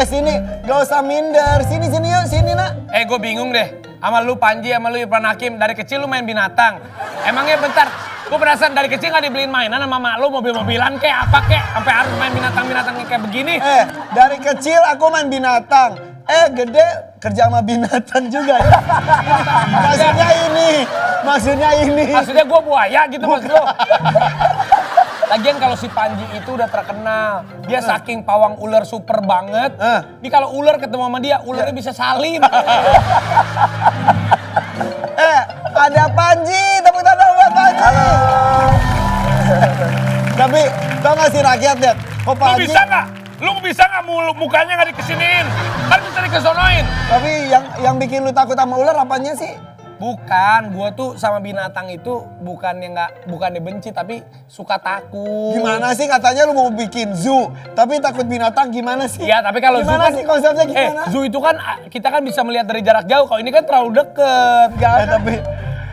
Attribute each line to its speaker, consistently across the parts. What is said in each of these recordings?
Speaker 1: Sini, gak usah minder. Sini yuk, sini nak.
Speaker 2: Gue bingung deh. Sama lu Panji, sama lu Irfan Hakim. Dari kecil lu main binatang. Emangnya bentar, gue perasaan dari kecil gak dibeliin mainan sama mak lu, mobil-mobilan kek, apa kek. Sampai harus main binatang-binatang kayak begini.
Speaker 1: Dari kecil aku main binatang. Gede kerja sama binatang juga ya. Maksudnya ini.
Speaker 2: Maksudnya gue buaya gitu maksud lu. Lagian kalau si Panji itu udah terkenal, dia saking pawang ular super banget. Ini kalau ular ketemu sama dia, ularnya bisa salim.
Speaker 1: Ada Panji, tepuk tangan buat Panji. Halo. Tapi tau gak sih rakyat deh, kok
Speaker 2: Lu
Speaker 1: Panji?
Speaker 2: bisa nggak? Lu bisa nggak mukanya nggak dikesiniin? Kan bisa dikesonoin.
Speaker 1: Tapi yang bikin lu takut sama ular apanya sih?
Speaker 2: Bukan, gua tuh sama binatang itu bukannya benci tapi suka takut.
Speaker 1: Gimana sih katanya lu mau bikin zoo, tapi takut binatang gimana sih?
Speaker 2: Iya, tapi kalau zoo
Speaker 1: gimana
Speaker 2: kan
Speaker 1: sih konsepnya gimana?
Speaker 2: zoo itu kan kita kan bisa melihat dari jarak jauh. Kalau ini kan terlalu deket.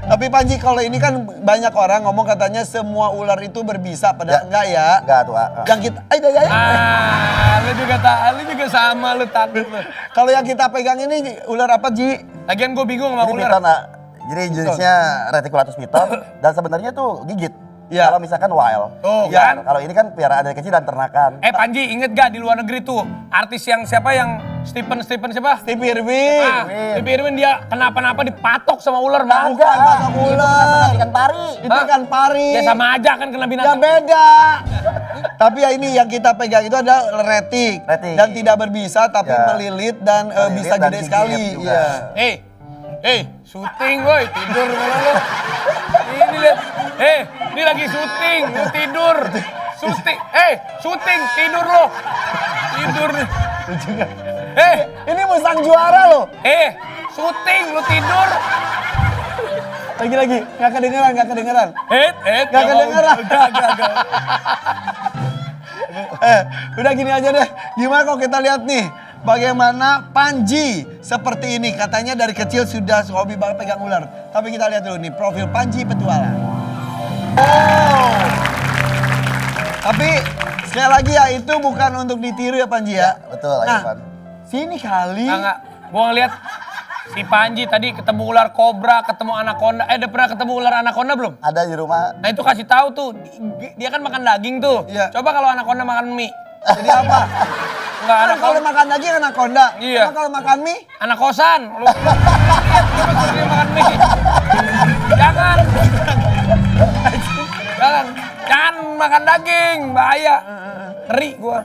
Speaker 1: Tapi Panji, kalau ini kan banyak orang ngomong katanya semua ular itu berbisa, padahal enggak ya?
Speaker 3: Enggak tuh.
Speaker 1: Yang kita,
Speaker 2: Lu juga sama, lu takut lu.
Speaker 1: Kalau yang kita pegang ini ular apa, Ji?
Speaker 2: Lagian gue bingung sama
Speaker 3: Ini
Speaker 2: ular.
Speaker 3: piton, jadi jenisnya Reticulatus piton dan sebenarnya tuh gigit.
Speaker 1: Iya.
Speaker 3: Kalau misalkan wild.
Speaker 2: Tuh,
Speaker 3: Ya,
Speaker 2: kan?
Speaker 3: kalau ini kan piaraan dari kecil dan ternakan.
Speaker 2: Panji, inget gak di luar negeri tuh artis yang siapa yang Stephen siapa?
Speaker 1: Steve Irwin.
Speaker 2: Steve Irwin dia kenapa-napa dipatok sama ular bang.
Speaker 1: Bukan patok ular.
Speaker 3: Ikan pari.
Speaker 1: Itu kan pari.
Speaker 2: Ya sama aja kan kena
Speaker 1: Ya
Speaker 2: binatang.
Speaker 1: beda. Tapi ya ini yang kita pegang itu adalah retik.
Speaker 3: Retik.
Speaker 1: Dan tidak berbisa tapi
Speaker 3: Ya.
Speaker 1: melilit dan
Speaker 3: Melilit
Speaker 1: bisa
Speaker 3: dan
Speaker 1: gede
Speaker 3: gigit
Speaker 1: sekali.
Speaker 3: juga.
Speaker 1: Iya.
Speaker 2: Syuting woi, tidur malah lu. Ini lihat. Ini lagi syuting, lu tidur. Syuting, tidur lo. Tidur nih.
Speaker 1: Ini musang juara loh.
Speaker 2: Syuting, lu tidur.
Speaker 1: Lagi, nggak kedengeran.
Speaker 2: Gak kedengeran. Gak.
Speaker 1: Udah gini aja deh. Gimana kalau kita lihat nih, bagaimana Panji seperti ini. Katanya dari kecil sudah hobi banget pegang ular. Tapi kita lihat dulu nih, profil Panji petualang. Oh. Tapi sekali lagi ya, itu bukan untuk ditiru ya Panji ya.
Speaker 3: Betul,
Speaker 1: Nah,
Speaker 3: Irfan.
Speaker 1: sini kali.
Speaker 2: Enggak. Gua ngeliat si Panji tadi ketemu ular kobra, ketemu anaconda. Udah pernah ketemu ular anaconda belum?
Speaker 3: Ada di rumah.
Speaker 2: Nah itu kasih tahu tuh, dia kan makan daging tuh.
Speaker 1: Iya.
Speaker 2: Coba kalau anaconda makan mie.
Speaker 1: Jadi apa?
Speaker 2: Enggak
Speaker 1: Kan kalau
Speaker 2: anaconda,
Speaker 1: makan daging anaconda.
Speaker 2: Iya.
Speaker 1: Emang kalau makan mie?
Speaker 2: anak kosan. Lu coba dia makan mie. Jangan. Jangan makan daging, bahaya. Ngeri gua.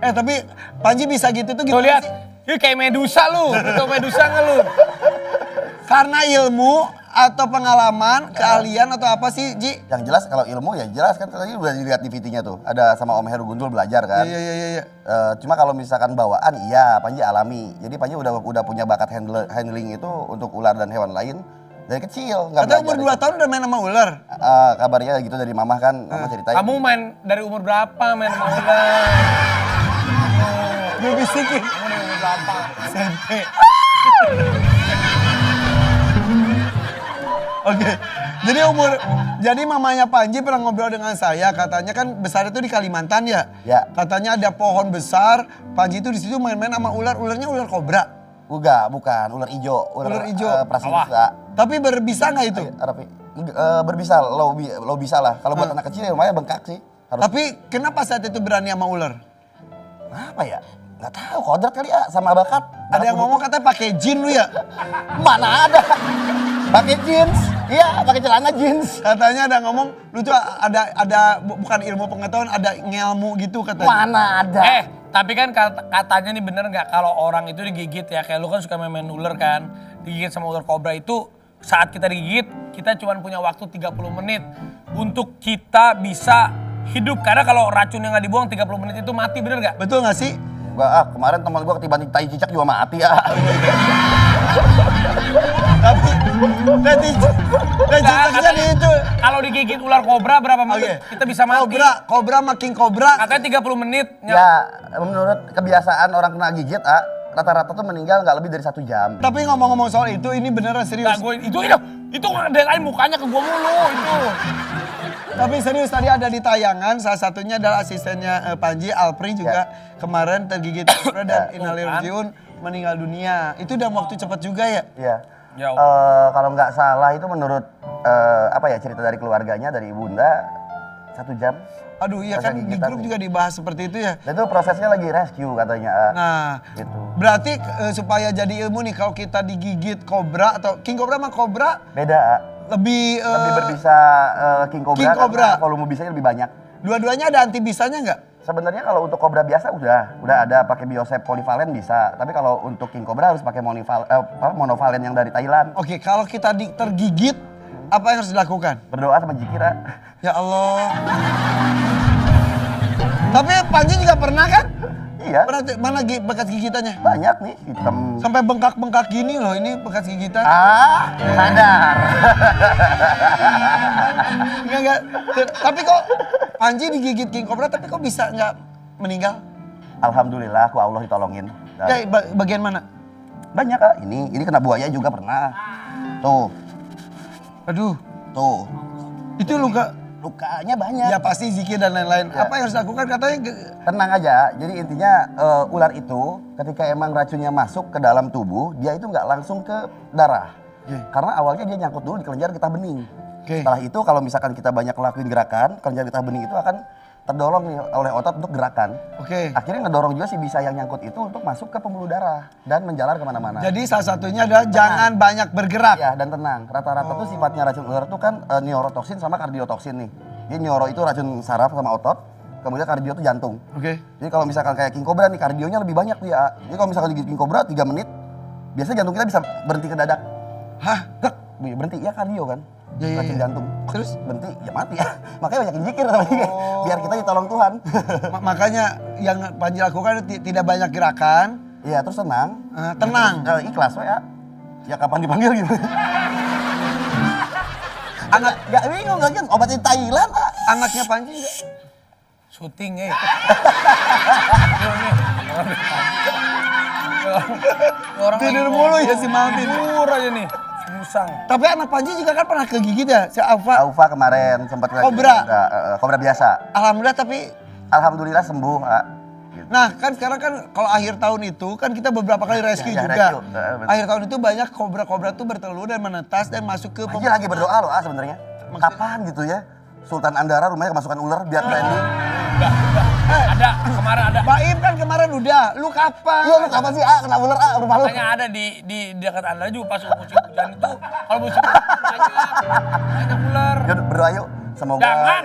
Speaker 1: Tapi Panji bisa gitu tuh
Speaker 2: Tuh
Speaker 1: gimana
Speaker 2: lihat.
Speaker 1: sih?
Speaker 2: Ini kayak medusa lu. Betul medusa nggak lu?
Speaker 1: Karena ilmu atau pengalaman, keahlian atau apa sih, Ji?
Speaker 3: Yang jelas kalau ilmu ya jelas kan tadi udah dilihat di VT-nya tuh. Ada sama Om Heru Gundul belajar kan.
Speaker 1: Iya.
Speaker 3: Cuma kalau misalkan bawaan iya Panji alami. Jadi Panji udah punya bakat handling itu untuk ular dan hewan lain dari kecil.
Speaker 1: Katanya umur 2 tahun udah main sama ular.
Speaker 3: Kabarnya gitu dari mamah kan, mama ceritain.
Speaker 2: Kamu main dari umur berapa main sama ular?
Speaker 1: Gue bisikin.
Speaker 2: Kamu dari umur berapa?
Speaker 1: SMP. Oke. Jadi mamanya Panji pernah ngobrol dengan saya, katanya kan besar itu di Kalimantan ya.
Speaker 3: Ya.
Speaker 1: Katanya ada pohon besar, Panji itu di situ main-main sama ular, ularnya ular kobra.
Speaker 3: Bukan, ular ijo.
Speaker 1: Ular ijo.
Speaker 3: Prasinsa.
Speaker 1: Tapi berbisa nggak itu?
Speaker 3: Berbisa, lo bisa lah. Kalau buat anak kecil ya lumayan bengkak sih.
Speaker 1: Tapi kenapa saat itu berani sama ular?
Speaker 3: Apa ya? Nggak tahu, kodrat kali ya sama bakat.
Speaker 1: Ada yang ngomong katanya pakai jin lu ya?
Speaker 3: Mana ada? Pakai jeans. Iya, pakai celana jeans.
Speaker 1: Katanya ada ngomong, lu tuh ada bukan ilmu pengetahuan, ada ngelmu gitu katanya.
Speaker 3: Mana ada?
Speaker 2: Tapi kan katanya nih bener nggak kalau orang itu digigit ya, kayak lu kan suka main ular kan, digigit sama ular kobra itu saat kita digigit kita cuma punya waktu 30 menit untuk kita bisa hidup, karena kalau racunnya nggak dibuang 30 menit itu mati, bener nggak?
Speaker 1: Betul nggak sih?
Speaker 3: Enggak, kemarin teman gua ketiban tai cicak juga mati ya.
Speaker 1: Tapi cicaknya di itu.
Speaker 2: Kalau digigit ular kobra berapa menit kita bisa mati?
Speaker 1: Kobra makin kobra.
Speaker 2: Katanya 30 menit.
Speaker 3: Ya, menurut kebiasaan orang kena gigit, rata-rata tuh meninggal nggak lebih dari 1 jam.
Speaker 1: Tapi ngomong-ngomong soal itu, ini beneran serius.
Speaker 2: Nah, itu deadline mukanya ke gua mulu itu.
Speaker 1: Tapi serius tadi ada di tayangan, salah satunya adalah asistennya Panji, Alpri juga kemarin tergigit kobra dan inhaliziun meninggal dunia. Itu dalam waktu cepat juga ya?
Speaker 3: Iya.
Speaker 2: Ya,
Speaker 3: Kalau nggak salah itu menurut apa ya cerita dari keluarganya, dari ibunda 1 jam.
Speaker 1: Aduh iya kan
Speaker 3: Proses
Speaker 1: di
Speaker 3: gigitan
Speaker 1: grup
Speaker 3: nih.
Speaker 1: juga dibahas seperti itu ya.
Speaker 3: Dan itu prosesnya lagi rescue katanya.
Speaker 1: Nah,
Speaker 3: Gitu.
Speaker 1: berarti supaya jadi ilmu nih kalau kita digigit kobra atau king cobra sama kobra
Speaker 3: Beda.
Speaker 1: lebih,
Speaker 3: Lebih berbisa king cobra,
Speaker 1: King cobra.
Speaker 3: karena volume bisanya lebih banyak.
Speaker 1: dua-duanya ada anti bisanya nggak?
Speaker 3: Sebenarnya kalau untuk kobra biasa udah ada pakai biosep polivalen bisa. Tapi kalau untuk king cobra harus pakai monovalen yang dari Thailand.
Speaker 1: Oke, kalau kita tergigit apa yang harus dilakukan?
Speaker 3: Berdoa sama jikira.
Speaker 1: Ya Allah. Tapi Panji juga pernah kan?
Speaker 3: Iya.
Speaker 1: Pernah mana bekas gigitannya?
Speaker 3: Banyak nih hitam.
Speaker 1: Sampai bengkak-bengkak gini loh ini bekas gigitan.
Speaker 3: Sadar.
Speaker 1: Enggak. Tapi kok Panji digigit king cobra tapi kok bisa nggak meninggal?
Speaker 3: Alhamdulillah aku Allah ditolongin. Dan
Speaker 1: Ya, bagian mana?
Speaker 3: banyak Kak. Ini kena buaya juga pernah. Tuh,
Speaker 1: Aduh,
Speaker 3: tuh.
Speaker 1: itu luka.
Speaker 3: Lukanya banyak.
Speaker 1: Ya pasti zikir dan lain-lain.
Speaker 3: Ya.
Speaker 1: Apa yang harus dilakukan katanya?
Speaker 3: Tenang aja. Jadi intinya ular itu ketika emang racunnya masuk ke dalam tubuh, dia itu nggak langsung ke darah.
Speaker 1: Oke.
Speaker 3: Karena awalnya dia nyangkut dulu di kelenjar getah bening.
Speaker 1: Oke.
Speaker 3: Setelah itu kalau misalkan kita banyak lakuin gerakan, kelenjar getah bening itu akan terdorong nih oleh otot untuk gerakan.
Speaker 1: Oke.
Speaker 3: Akhirnya ngedorong juga si bisa yang nyangkut itu untuk masuk ke pembuluh darah dan menjalar kemana-mana.
Speaker 1: Jadi salah satunya adalah jangan banyak bergerak.
Speaker 3: Ya dan tenang. Rata-rata tuh sifatnya racun ular itu kan neurotoksin sama kardiotoksin nih. Jadi neuro itu racun saraf sama otot, kemudian kardio itu jantung.
Speaker 1: Oke.
Speaker 3: Jadi kalau misalkan kayak king cobra nih kardionya lebih banyak dia. Jadi kalau misalkan digigit king cobra 3 menit, biasanya jantung kita bisa berhenti ke dadak.
Speaker 1: Hah?
Speaker 3: Dek, berhenti ya kardio kan.
Speaker 1: Ya, ya,
Speaker 3: Racun
Speaker 1: ya.
Speaker 3: jantung.
Speaker 1: Terus?
Speaker 3: Berhenti ya mati ya. Makanya banyakin zikir sama dia. Biar kita ditolong Tuhan.
Speaker 1: Makanya yang Panji lakukan tidak banyak gerakan.
Speaker 3: Iya, terus tenang.
Speaker 1: Tenang.
Speaker 3: Terus, ikhlas ya. Ya kapan dipanggil gitu. Gak bingung gak kan obatin Thailand.
Speaker 1: Anaknya Panji juga.
Speaker 2: syuting Orang
Speaker 1: Tidur
Speaker 2: lagi
Speaker 1: mulu ya
Speaker 2: ngomong,
Speaker 1: si Malvin.
Speaker 2: tidur aja nih, musang.
Speaker 1: Tapi anak Panji juga kan pernah kegigit ya, si Alfa.
Speaker 3: Aufa kemarin sempat
Speaker 1: Kobra?
Speaker 3: Kobra biasa.
Speaker 1: Alhamdulillah tapi,
Speaker 3: Alhamdulillah sembuh. Gitu.
Speaker 1: nah kan sekarang kan kalau akhir tahun itu kan kita beberapa kali rescue
Speaker 3: Ya,
Speaker 1: juga.
Speaker 3: rescue. Betul.
Speaker 1: Akhir tahun itu banyak kobra-kobra tuh bertelur dan menetas dan masuk ke
Speaker 3: Panji lagi berdoa loh sebenarnya. Kapan gitu ya? Sultan Andara rumahnya kemasukan ular biar trending.
Speaker 2: Ada, kemarin ada.
Speaker 1: Baim kan kemarin udah, lu kapan?
Speaker 3: Iya lu kapan sih kena ular rumah lu?
Speaker 2: Makanya ada di dekat Anda juga pas musim hujan itu. Kalau musim hujan banyak ular.
Speaker 3: Yuk berdoa yuk. Semoga.
Speaker 2: Jangan.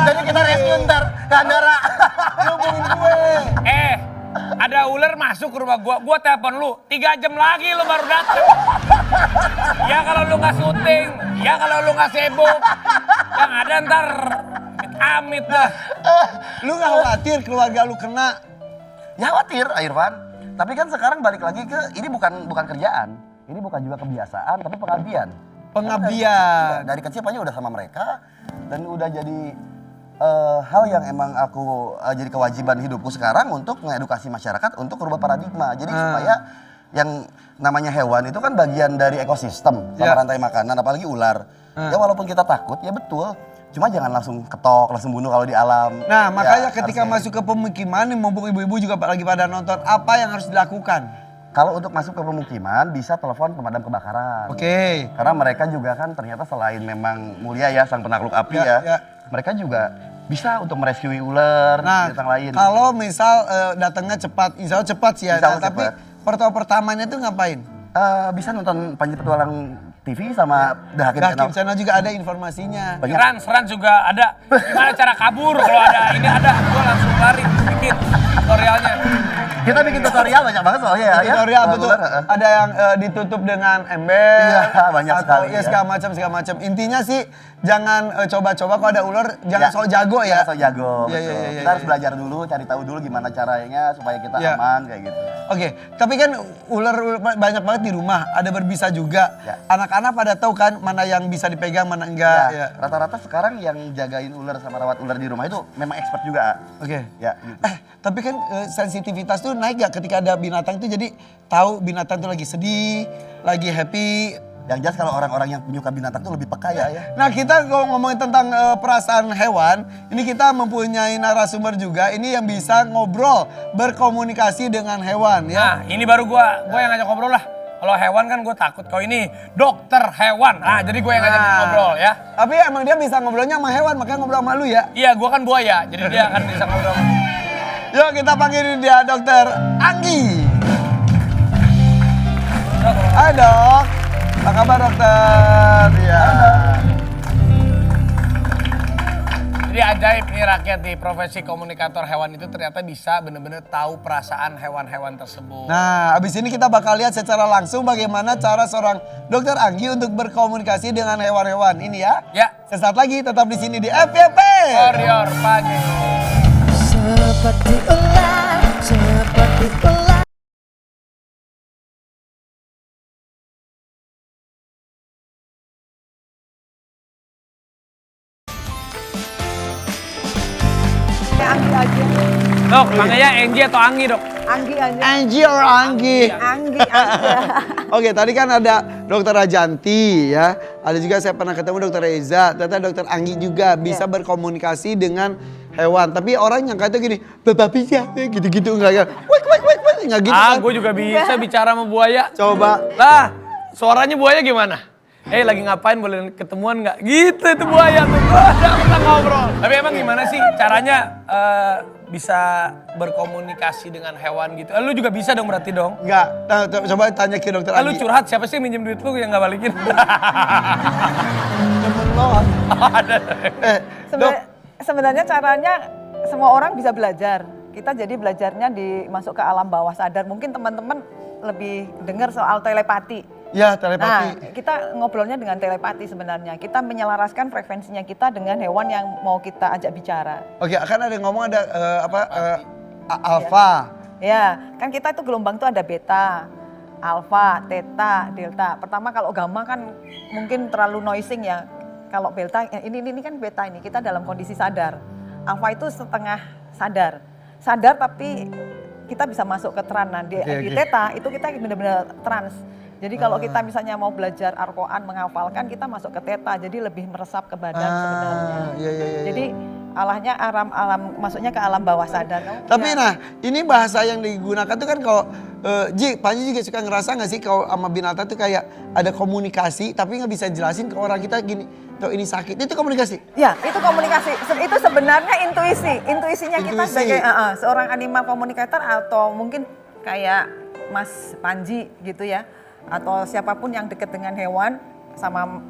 Speaker 3: jadi kita rescue ntar ke Andara.
Speaker 1: Hubungin gue.
Speaker 2: Ada ular masuk ke rumah gua telepon lu. 3 jam lagi lu baru datang. Ya kalau lu nggak syuting, ya kalau lu nggak sibuk, yang ada ntar amit dah.
Speaker 1: Lu gak khawatir keluarga lu kena?
Speaker 3: Ya khawatir Irfan. Tapi kan sekarang balik lagi ke ini bukan kerjaan. Ini bukan juga kebiasaan tapi pengabdian.
Speaker 1: Pengabdian.
Speaker 3: Dari kecil Panji udah sama mereka dan udah jadi hal yang emang aku jadi kewajiban hidupku sekarang untuk mengedukasi masyarakat untuk merubah paradigma. Jadi supaya yang namanya hewan itu kan bagian dari ekosistem sama rantai makanan apalagi ular. Ya walaupun kita takut ya betul. Cuma jangan langsung ketok, langsung bunuh kalau di alam.
Speaker 1: Nah makanya
Speaker 3: Ya,
Speaker 1: ketika
Speaker 3: harusnya.
Speaker 1: masuk ke pemukiman, nih mumpung ibu-ibu juga lagi pada nonton, apa yang harus dilakukan?
Speaker 3: Kalau untuk masuk ke pemukiman bisa telepon pemadam kebakaran.
Speaker 1: Oke.
Speaker 3: Karena mereka juga kan ternyata selain memang mulia ya sang penakluk api ya. Mereka juga bisa untuk merescue ular
Speaker 1: Nah
Speaker 3: binatang lain.
Speaker 1: kalau misal datangnya cepat, insya Allah cepat sih ya.
Speaker 3: Insya Allah
Speaker 1: Nah, tapi
Speaker 3: cepat.
Speaker 1: pertamanya itu ngapain?
Speaker 3: Bisa nonton Panji Petualang TV sama The Hakim
Speaker 1: Hakim
Speaker 3: Channel.
Speaker 1: Channel juga ada informasinya.
Speaker 3: Banyak.
Speaker 2: Seran juga ada. Gimana cara kabur kalau ada ini ada. Gua langsung lari bikin tutorialnya.
Speaker 3: Kita bikin tutorial banyak banget soalnya ya.
Speaker 1: Tutorial
Speaker 3: ya.
Speaker 1: betul.
Speaker 3: Ular,
Speaker 1: Ada yang ditutup dengan ember.
Speaker 3: Iya, banyak
Speaker 1: atau
Speaker 3: sekali,
Speaker 1: ya
Speaker 3: ya.
Speaker 1: segala macam. Intinya sih jangan coba-coba kalau ada ular, jangan sok jago ya.
Speaker 3: So jago.
Speaker 1: Iya,
Speaker 3: betul.
Speaker 1: iya, iya,
Speaker 3: Kita harus
Speaker 1: iya.
Speaker 3: belajar dulu, cari tahu dulu gimana caranya supaya kita
Speaker 1: Iya.
Speaker 3: aman kayak gitu.
Speaker 1: Oke, tapi kan ular banyak banget di rumah, ada berbisa juga.
Speaker 3: Ya.
Speaker 1: Anak-anak pada tahu kan mana yang bisa dipegang, mana enggak.
Speaker 3: Ya,
Speaker 1: Ya.
Speaker 3: rata-rata sekarang yang jagain ular sama rawat ular di rumah itu memang expert juga.
Speaker 1: Oke.
Speaker 3: Ya, gitu.
Speaker 1: Tapi kan sensitivitas tuh naik gak ketika ada binatang itu jadi tahu binatang tuh lagi sedih, lagi happy,
Speaker 3: Yang jelas kalau orang-orang yang penyuka binatang tuh lebih peka ya.
Speaker 1: Nah kita kalau ngomongin tentang perasaan hewan, ini kita mempunyai narasumber juga, ini yang bisa ngobrol, berkomunikasi dengan hewan ya.
Speaker 2: Nah, ini baru gua yang ngajak ngobrol lah. Kalau hewan kan gue takut. Kalau ini dokter hewan. Nah, jadi gue yang ngajak ngobrol ya.
Speaker 1: Tapi emang dia bisa ngobrolnya sama hewan, makanya ngobrol sama lu ya.
Speaker 2: Iya, gue kan buaya, jadi dia akan bisa ngobrol.
Speaker 1: Yuk kita panggil dia Dokter Anggi. Hai dok, apa kabar dokter? Ya.
Speaker 2: Jadi ajaib nih rakyat di profesi komunikator hewan itu ternyata bisa bener-bener tahu perasaan hewan-hewan tersebut.
Speaker 1: Nah, abis ini kita bakal lihat secara langsung bagaimana cara seorang Dokter Anggi untuk berkomunikasi dengan hewan-hewan ini ya.
Speaker 2: Ya.
Speaker 1: Sesaat lagi tetap di sini di FYP.
Speaker 2: Warrior pagi.
Speaker 4: Seperti ular, seperti ular.
Speaker 5: Anggi aja.
Speaker 2: Dok, makanya Anggi atau Anggi dok?
Speaker 5: Anggi aja.
Speaker 1: Anggi or Anggi?
Speaker 5: Anggi aja.
Speaker 1: Oke, tadi kan ada Dokter Rajanti ya. Ada juga saya pernah ketemu Dokter Reza. Ternyata Dokter Anggi juga bisa berkomunikasi dengan hewan. Tapi orang yang kata gini, bapak bisa gitu-gitu enggak. Wik, enggak gitu kan.
Speaker 2: Gue juga bisa bicara sama buaya.
Speaker 1: Coba.
Speaker 2: Lah, suaranya buaya gimana? Lagi ngapain, boleh ketemuan nggak? Gitu itu buaya tuh, kita ngobrol. Tapi emang gimana sih caranya bisa berkomunikasi dengan hewan gitu? Lu juga bisa dong berarti dong?
Speaker 1: Enggak. Nah, coba tanya ke Dokter
Speaker 2: Lu
Speaker 1: Anggi.
Speaker 2: curhat, siapa sih yang minjem duit lu yang nggak balikin?
Speaker 1: Temen lo. Dok.
Speaker 5: Sebenarnya caranya semua orang bisa belajar. Kita jadi belajarnya masuk ke alam bawah sadar. Mungkin teman-teman lebih dengar soal telepati.
Speaker 1: Ya,
Speaker 5: Nah,
Speaker 1: telepati.
Speaker 5: kita ngobrolnya dengan telepati sebenarnya. Kita menyelaraskan frekuensinya kita dengan hewan yang mau kita ajak bicara.
Speaker 1: Oke, kan ada yang ngomong ada alfa.
Speaker 5: Ya, kan kita itu gelombang tuh ada beta, alfa, theta, delta. Pertama kalau gamma kan mungkin terlalu noising ya. Kalau delta, ini kan beta ini, kita dalam kondisi sadar. Alfa itu setengah sadar. Sadar tapi kita bisa masuk ke trans. Nah, di theta itu kita benar-benar trans. Jadi kalau kita misalnya mau belajar Al-Quran, menghafalkan, kita masuk ke theta, jadi lebih meresap ke badan sebenarnya.
Speaker 1: Iya.
Speaker 5: Jadi alahnya masuknya ke alam bawah sadar.
Speaker 1: Tapi
Speaker 5: Ya.
Speaker 1: nah, ini bahasa yang digunakan tuh kan kalau Panji juga suka ngerasa gak sih kalau sama binatang tuh kayak ada komunikasi tapi nggak bisa jelasin ke orang kita gini, tuh ini sakit, itu komunikasi?
Speaker 5: Ya, itu komunikasi. Itu sebenarnya intuisi. Intuisinya kita
Speaker 1: Intuisi.
Speaker 5: sebagai seorang animal communicator atau mungkin kayak Mas Panji gitu ya. Atau siapapun yang dekat dengan hewan sama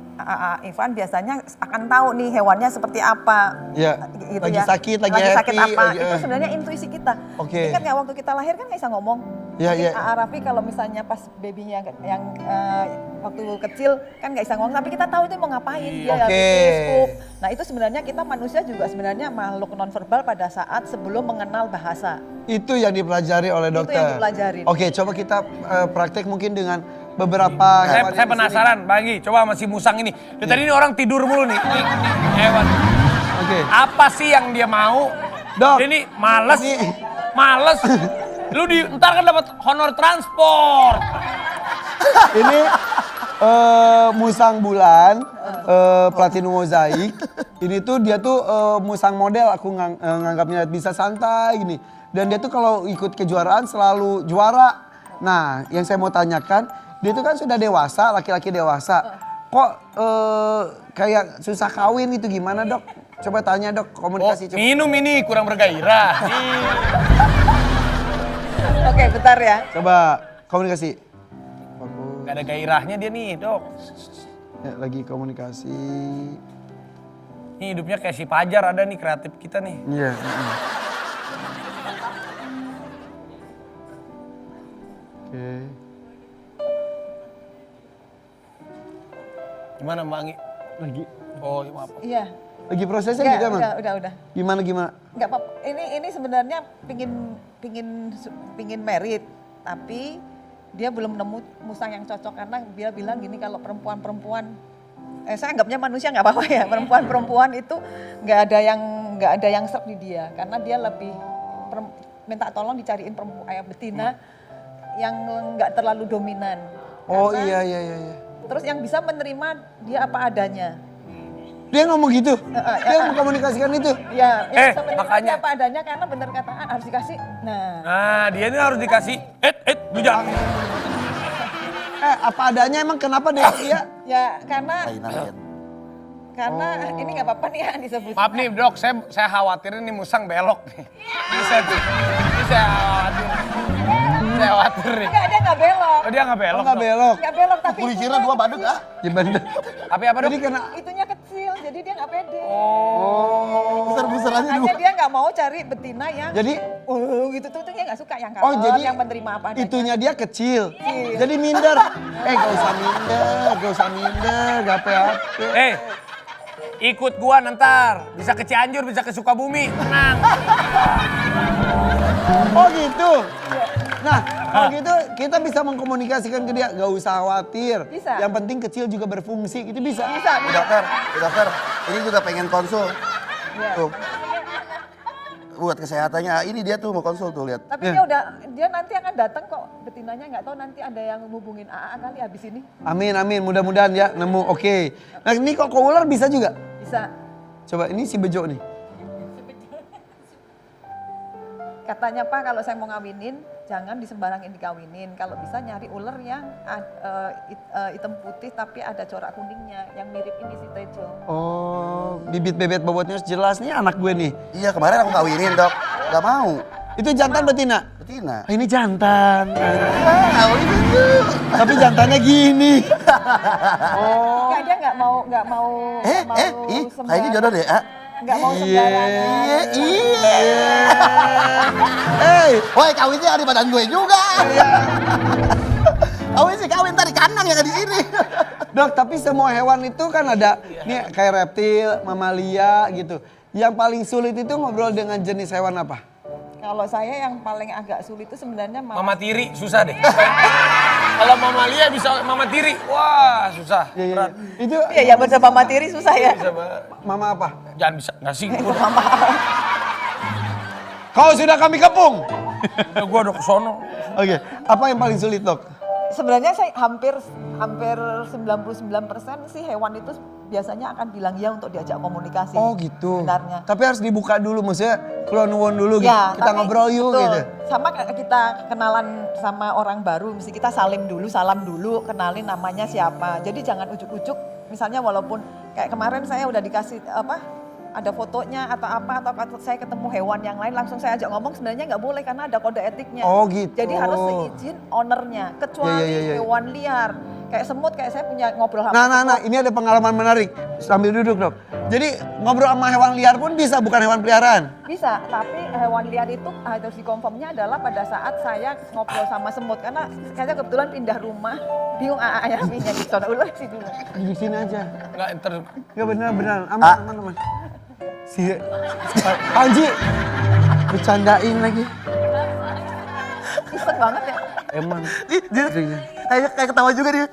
Speaker 5: Ivan biasanya akan tahu nih hewannya seperti apa.
Speaker 1: Ya,
Speaker 5: Gitu
Speaker 1: lagi
Speaker 5: ya.
Speaker 1: sakit, lagi
Speaker 5: sakit
Speaker 1: happy,
Speaker 5: apa.
Speaker 1: lagi,
Speaker 5: Itu sebenarnya intuisi kita.
Speaker 1: Oke.
Speaker 5: Ingat nggak waktu kita lahir kan nggak bisa ngomong.
Speaker 1: Iya,
Speaker 5: Mungkin
Speaker 1: iya.
Speaker 5: Raffi kalau misalnya pas babynya yang waktu kecil kan nggak bisa ngomong, tapi kita tahu itu mau ngapain. Dia
Speaker 1: Oke.
Speaker 5: teleskop. Nah itu sebenarnya kita manusia juga sebenarnya makhluk nonverbal pada saat sebelum mengenal bahasa.
Speaker 1: Itu yang dipelajari oleh
Speaker 5: Itu
Speaker 1: dokter.
Speaker 5: yang dipelajarin.
Speaker 1: Oke, coba kita praktek mungkin dengan beberapa hewan
Speaker 2: Saya
Speaker 1: yang di
Speaker 2: penasaran, Bagi. Coba masih musang ini. Dari tadi ini orang tidur mulu nih. Ini hewan.
Speaker 1: sini. Oke.
Speaker 2: Apa sih yang dia mau?
Speaker 1: Dok.
Speaker 2: Dia ini males.
Speaker 1: Ini-
Speaker 2: Males. Lu ntar kan dapat honor transport.
Speaker 1: Ini musang bulan, platinum mozaik. Ini tuh dia tuh musang model, aku nganggapnya bisa santai gini. Dan dia tuh kalau ikut kejuaraan selalu juara. Nah, yang saya mau tanyakan, dia tuh kan sudah dewasa, laki-laki dewasa. Kok kayak susah kawin gitu, gimana dok? Coba tanya dok, komunikasi. Coba.
Speaker 2: Minum ini kurang bergairah.
Speaker 5: Oke, bentar ya.
Speaker 1: Coba komunikasi.
Speaker 2: Gak ada gairahnya dia nih, Dok.
Speaker 1: Ya, lagi komunikasi.
Speaker 2: Ini hidupnya kayak si Pajar ada nih, kreatif kita nih.
Speaker 1: Iya. Oke.
Speaker 2: Gimana Mbak Anggi?
Speaker 1: Lagi.
Speaker 2: Oh, ya maaf.
Speaker 5: Iya.
Speaker 1: Lagi prosesnya
Speaker 5: Enggak,
Speaker 1: gitu emang?
Speaker 5: udah.
Speaker 1: Gimana?
Speaker 5: Enggak apa. Ini sebenarnya pingin merit, tapi dia belum nemu musang yang cocok karena dia bilang gini kalau perempuan-perempuan saya anggapnya manusia nggak apa-apa ya, perempuan-perempuan itu nggak ada yang serp di dia karena dia lebih minta tolong dicariin perempuan betina yang nggak terlalu dominan.
Speaker 1: Oh
Speaker 5: Karena
Speaker 1: iya.
Speaker 5: Terus yang bisa menerima dia apa adanya.
Speaker 1: Dia ngomong gitu?
Speaker 5: ya.
Speaker 1: Dia mengkomunikasikan itu?
Speaker 5: Ya, yang bisa menerima
Speaker 2: makanya.
Speaker 5: dia apa adanya karena bener kataan harus dikasih.
Speaker 2: Nah, dia ini harus dikasih, lu jangan.
Speaker 1: Apa adanya emang kenapa dia?
Speaker 5: Ya karena
Speaker 3: Kainan,
Speaker 5: ini nggak apa-apa nih ya disebut.
Speaker 2: Maaf nih dok, saya khawatirin nih musang belok nih. Bisa tuh, ini saya khawatir. Saya khawatir nih.
Speaker 5: Enggak, dia nggak belok.
Speaker 2: Oh dia nggak belok?
Speaker 1: Nggak
Speaker 2: Dok?
Speaker 1: belok.
Speaker 5: Nggak belok tapi
Speaker 3: Aku dikira dua badut ah.
Speaker 1: Gimana?
Speaker 2: Tapi apa dok?
Speaker 1: Jadi kena
Speaker 5: itunya kecil, jadi dia nggak pede.
Speaker 3: Besar-besar aja
Speaker 5: Makanya dia nggak mau cari betina yang
Speaker 1: jadi
Speaker 5: gitu tuh dia nggak suka yang
Speaker 1: oh jadi
Speaker 5: yang menerima apa adanya.
Speaker 1: itunya dia kecil. Jadi minder. Gak usah minder, gak apa-apa.
Speaker 2: Ikut gua ntar, bisa ke Cianjur, bisa ke Sukabumi, tenang.
Speaker 1: Oh gitu. Nah, kalau gitu kita bisa mengkomunikasikan ke dia, gak usah khawatir.
Speaker 5: Bisa.
Speaker 1: Yang penting kecil juga berfungsi, itu bisa.
Speaker 5: Bisa.
Speaker 3: Bu dokter, ini juga pengen konsul.
Speaker 5: Iya.
Speaker 3: Tuh. Buat kesehatannya, ini dia tuh mau konsul tuh lihat.
Speaker 5: Tapi dia nanti akan datang kok betinanya, nggak tahu nanti ada yang hubungin AA kali habis ini.
Speaker 1: Amin, mudah-mudahan ya nemu, oke. Nah ini kok ular bisa juga?
Speaker 5: Bisa.
Speaker 1: Coba ini si bejo nih.
Speaker 5: Katanya Pak kalau saya mau ngawinin jangan disembarangin dikawinin. Kalau bisa nyari ular yang hitam putih tapi ada corak kuningnya yang mirip ini si Tejo.
Speaker 1: Oh, bibit bebet bobotnya harus jelas nih anak gue nih.
Speaker 3: Iya kemarin aku kawinin dok, gak mau.
Speaker 1: Itu jantan betina?
Speaker 3: Betina.
Speaker 1: Ah, ini jantan.
Speaker 3: Kawinin tuh.
Speaker 1: Tapi jantannya gini.
Speaker 5: Enggak, dia nggak mau
Speaker 3: Kayaknya jodoh deh, ah.
Speaker 5: nggak mau sembarangan.
Speaker 3: Woi kawinnya ada di badan gue juga. Kawin tadi kandang yang di sini.
Speaker 1: Dok, tapi semua hewan itu kan ada, nih kayak reptil, mamalia gitu. Yang paling sulit itu ngobrol dengan jenis hewan apa?
Speaker 5: Kalau saya yang paling agak sulit itu sebenarnya
Speaker 2: Mama tiri, susah deh. Kalau Mama Lia bisa Mama tiri, wah susah. Berat.
Speaker 1: Itu
Speaker 5: Iya, ya baca mama tiri susah ya.
Speaker 2: Bisa banget.
Speaker 1: mama apa?
Speaker 2: Jangan bisa, nggak sih.
Speaker 1: Kau sudah kami kepung.
Speaker 2: Gua udah kesono.
Speaker 1: Oke, apa yang paling sulit dok?
Speaker 5: Sebenarnya saya hampir 99% sih hewan itu biasanya akan bilang ya untuk diajak komunikasi.
Speaker 1: Oh gitu.
Speaker 5: Sebenarnya.
Speaker 1: Tapi harus dibuka dulu, maksudnya kulon nuwun dulu gitu.
Speaker 5: Ya,
Speaker 1: Kita
Speaker 5: tapi
Speaker 1: ngobrol yuk
Speaker 5: betul.
Speaker 1: gitu.
Speaker 5: Sama kayak kita kenalan sama orang baru, mesti kita salam dulu, kenalin namanya siapa. Jadi jangan ujuk-ujuk, misalnya walaupun kayak kemarin saya udah dikasih ada fotonya atau saya ketemu hewan yang lain langsung saya ajak ngomong, sebenarnya nggak boleh karena ada kode etiknya.
Speaker 1: Oh gitu.
Speaker 5: Jadi harus seizin ownernya, kecuali
Speaker 1: Iya.
Speaker 5: hewan liar. Kayak semut, kayak saya punya ngobrol sama
Speaker 1: Nah, ini ada pengalaman menarik. Sambil duduk dok. Jadi ngobrol sama hewan liar pun bisa, bukan hewan peliharaan.
Speaker 5: Bisa, tapi hewan liar itu harus dikonfirmnya adalah pada saat saya ngobrol sama semut. Karena saya kebetulan pindah rumah, bingung ayamnya di sana ular sih dulu.
Speaker 1: Di sini aja.
Speaker 2: Nggak
Speaker 1: Enggak benar, aman. Si Panji bercandain lagi.
Speaker 5: Iseng banget ya.
Speaker 1: Emang.
Speaker 3: Kayak ketawa juga dia.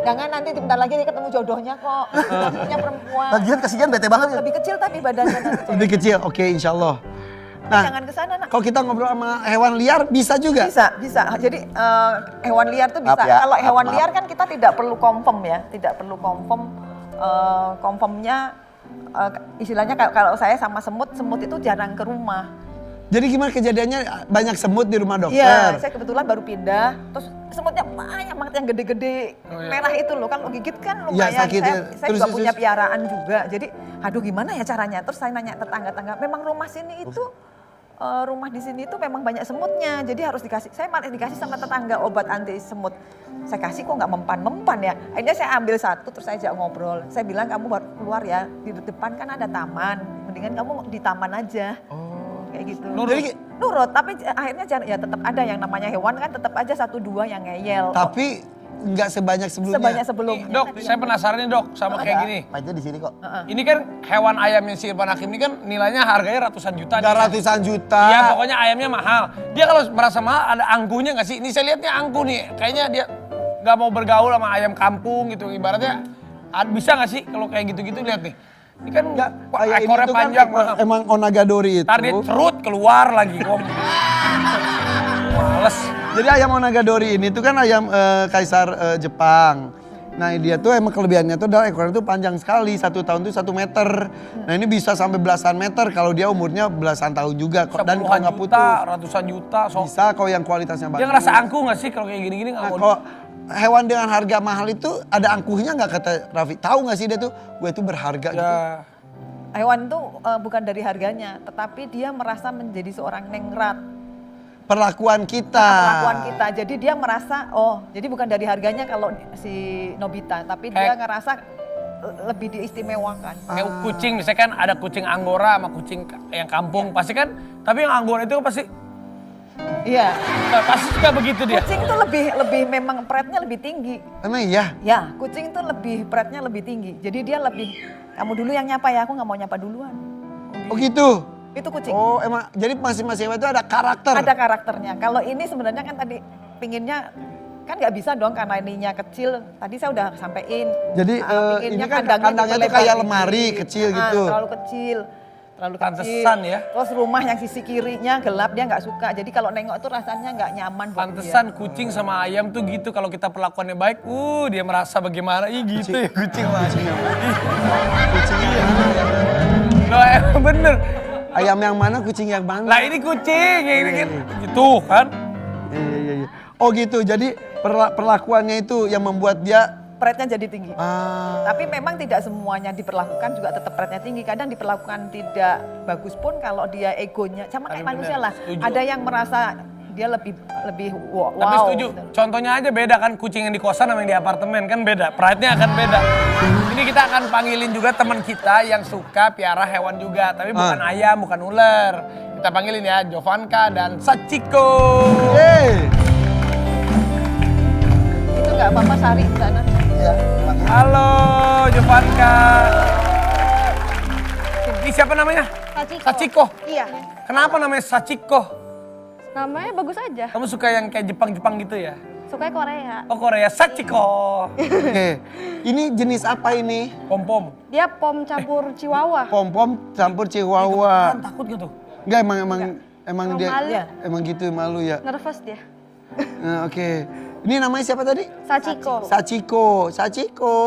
Speaker 5: Jangan nanti bentar lagi dia ketemu jodohnya kok. Punya perempuan.
Speaker 3: Lagian kasihan bete banget ya.
Speaker 5: Lebih kecil tapi badannya nanti.
Speaker 1: Lebih kecil, oke insya Allah. Nah,
Speaker 5: Jangan ke sana nak.
Speaker 1: kalau kita ngobrol sama hewan liar bisa juga?
Speaker 5: Bisa. Jadi hewan liar tuh bisa.
Speaker 3: Maaf ya,
Speaker 5: Kalau hewan
Speaker 3: maaf.
Speaker 5: liar kan kita tidak perlu confirm ya. Tidak perlu confirm. Confirmnya istilahnya kalau saya sama semut itu jarang ke rumah.
Speaker 1: Jadi gimana kejadiannya banyak semut di rumah
Speaker 5: Iya,
Speaker 1: dokter?
Speaker 5: saya kebetulan baru pindah, terus semutnya banyak banget yang gede-gede merah itu loh, kan gigit kan
Speaker 1: Iya,
Speaker 5: lumayan.
Speaker 1: sakit ya.
Speaker 5: Saya juga punya piaraan juga, jadi aduh gimana ya caranya? Terus saya nanya tetangga-tetangga, memang rumah sini itu rumah di sini itu memang banyak semutnya, jadi harus dikasih. Saya malah dikasih sama tetangga obat anti semut. Saya kasih kok nggak mempan ya. Akhirnya saya ambil satu, terus saya ajak ngobrol. Saya bilang kamu baru keluar ya, di depan kan ada taman, mendingan kamu di taman aja. Kayak gitu. Nurut, tapi akhirnya ya tetap ada yang namanya hewan kan tetap aja 1-2 yang ngeyel.
Speaker 1: Tapi nggak sebanyak sebelumnya.
Speaker 5: Sebanyak sebelumnya.
Speaker 2: Dok, saya penasaran nih dok sama kayak gini.
Speaker 3: Pahitnya di sini kok.
Speaker 2: Ini kan hewan ayamnya si Irfan Hakim ini kan nilainya harganya ratusan juta.
Speaker 1: Nggak
Speaker 2: nih.
Speaker 1: ratusan juta.
Speaker 2: Iya pokoknya ayamnya mahal. Dia kalau merasa mahal ada angkuhnya nggak sih? Ini saya lihatnya angkuh nih. Kayaknya dia nggak mau bergaul sama ayam kampung gitu. Ibaratnya bisa nggak sih kalau kayak gitu-gitu lihat nih. Ini kan
Speaker 1: Nggak, kayak ini
Speaker 2: ekornya
Speaker 1: tuh kan
Speaker 2: panjang mahal.
Speaker 1: emang onagadori itu.
Speaker 2: Ntar dia cerut keluar lagi. Males.
Speaker 1: Jadi ayam Onagadori ini tuh kan ayam kaisar Jepang. Nah dia tuh emang kelebihannya tuh adalah ekornya tuh panjang sekali, 1 tahun tuh 1 meter. Nah ini bisa sampai belasan meter kalau dia umurnya belasan tahun juga. Dan kalau
Speaker 2: Puluhan
Speaker 1: nggak
Speaker 2: juta,
Speaker 1: putus,
Speaker 2: ratusan juta.
Speaker 1: bisa kalau yang kualitasnya bagus.
Speaker 2: Dia ngerasa angkuh gak sih kalau kayak gini-gini nggak
Speaker 1: Nah,
Speaker 2: mau?
Speaker 1: kalau hewan dengan harga mahal itu ada angkuhnya nggak kata Raffi? Tahu nggak sih dia tuh, gue tuh berharga gitu.
Speaker 2: Ya.
Speaker 5: Hewan itu bukan dari harganya, tetapi dia merasa menjadi seorang nengrat.
Speaker 1: Perlakuan kita.
Speaker 5: Perlakuan kita. Jadi dia merasa, oh jadi bukan dari harganya kalau si Nobita, tapi dia ngerasa lebih diistimewakan.
Speaker 2: Kayak kucing, misalnya kan ada kucing Anggora sama kucing yang kampung. Pasti kan, tapi yang Anggora itu kan pasti,
Speaker 5: Iya.
Speaker 2: pasti juga begitu dia.
Speaker 5: Kucing itu lebih memang pride-nya lebih tinggi.
Speaker 1: Emang iya?
Speaker 5: Ya, kucing itu lebih pride-nya lebih tinggi. Jadi dia lebih, kamu dulu yang nyapa ya, aku nggak mau nyapa duluan.
Speaker 1: Oh gitu?
Speaker 5: Itu kucing.
Speaker 1: Oh emang, jadi masing-masing hewan itu ada karakter?
Speaker 5: Ada karakternya. Kalau ini sebenarnya kan tadi pinginnya, kan nggak bisa dong karena ininya kecil. Tadi saya udah sampein.
Speaker 1: Jadi ini kan kandangnya tuh kayak lemari kecil gitu.
Speaker 5: Terlalu kecil. Terlalu
Speaker 2: Pantesan
Speaker 5: kecil.
Speaker 2: ya.
Speaker 5: Terus rumah yang sisi kirinya gelap, dia nggak suka. Jadi kalau nengok itu rasanya nggak nyaman buat
Speaker 2: Pantesan kucing sama ayam tuh gitu kalau kita perlakuannya baik, dia merasa bagaimana, gitu ya kucing sama ayam.
Speaker 1: Kucingnya
Speaker 2: Loh emang bener.
Speaker 1: ayam yang mana, kucing yang mana?
Speaker 2: Lah ini kucing, ini kan gitu kan.
Speaker 1: Iya. Oh gitu, jadi perlakuannya itu yang membuat dia
Speaker 5: pride-nya jadi tinggi.
Speaker 1: ah,
Speaker 5: Tapi memang tidak semuanya diperlakukan juga tetap pride-nya tinggi. Kadang diperlakukan tidak bagus pun kalau dia egonya sama kayak
Speaker 2: Benar,
Speaker 5: manusia lah.
Speaker 2: setuju.
Speaker 5: Ada yang merasa dia lebih wow.
Speaker 2: Tapi setuju, contohnya aja beda kan kucing yang di kosan sama yang di apartemen kan beda, pride-nya akan beda. Ini kita akan panggilin juga teman kita yang suka piara hewan juga, tapi bukan ayam, bukan ular. Kita panggilin ya, Jovanka dan Sachiko.
Speaker 1: Yeay.
Speaker 5: Itu nggak apa-apa Sari di sana.
Speaker 3: Iya,
Speaker 2: Halo Jovanka. Ini siapa namanya?
Speaker 6: Sachiko.
Speaker 2: Sachiko.
Speaker 6: Iya.
Speaker 2: Kenapa namanya Sachiko?
Speaker 6: Namanya bagus aja.
Speaker 2: Kamu suka yang kayak Jepang-Jepang gitu ya?
Speaker 6: Sukanya Korea.
Speaker 2: Oh Korea, Sachiko.
Speaker 1: Oke, ini jenis apa ini?
Speaker 2: Pom-pom.
Speaker 6: Dia pom campur chihuahua.
Speaker 1: Pom-pom campur chihuahua.
Speaker 2: Takut gitu?
Speaker 1: Enggak, emang
Speaker 6: Emang
Speaker 1: dia
Speaker 6: malu.
Speaker 1: emang gitu malu ya.
Speaker 6: Nervous dia.
Speaker 1: Nah, oke. Ini namanya siapa tadi?
Speaker 6: Sachiko.
Speaker 1: Sachiko.